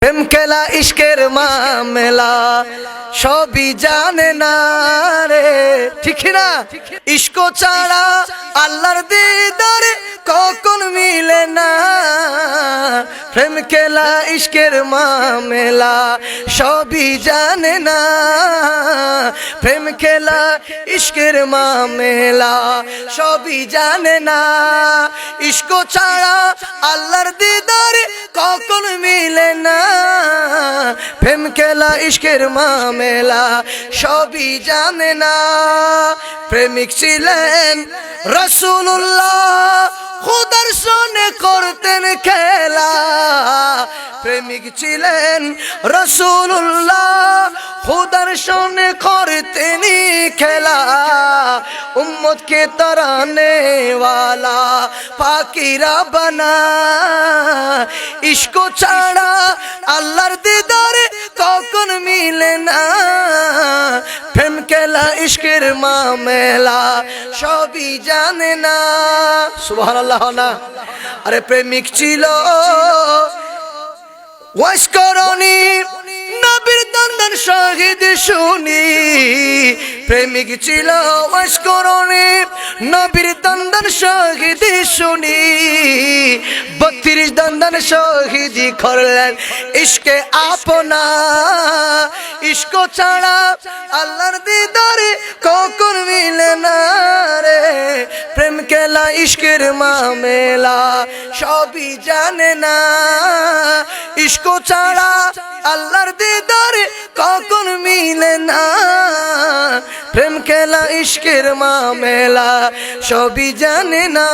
প্রেম খেলা ইশকের মামেলা সবই জানে না রে, ঠিক না? ইশক ছাড়া আল্লাহর দিদারে কখন মিলে না। প্রেম খেলা ইশকের মামেলা সবই জানে না। প্রেম খেলা ইশকের মামেলা সবই জানে না। ইশক ছাড়া আল্লাহর দিদারে কখন মিলে না। প্রেম খেলা ইশকের মামেলা সবই জানে না। প্রেমিক ছিলেন রাসূলুল্লাহ, খুদার সনে করতেন খেলা। প্রেমিক ছিলেন রাসূলুল্লাহ, খুদার সনে করতেন খেলা। উম্মত কে তরানে वाला পাকিরা বানা। ইশক ছাড়া আল্লাহর দিদারে কখন মিলে না। প্রেম খেলা ইশকের মামেলা সবই জানে না। সুবহানাল্লাহ না? আরে প্রেমিক ছিল ওয়াজ করনি নবীর দন্দন শহীদ শুনি। প্রেমিক ছিল ওয়াজ করনি নবীর দন্দন শহীদ শুনি। 32 দন্দন শহীদ করলেন ইশকে আপনা। ইশক ছাড়া আল্লাহর দিদারে কখন মিলে না রে। প্রেম খেলা ইশকের মামেলা সবই জানে না। ইশক ছাড়া আল্লাহর দিদারে কখন মিলে না। প্রেম খেলা ইশকের মামেলা সবই জানে না।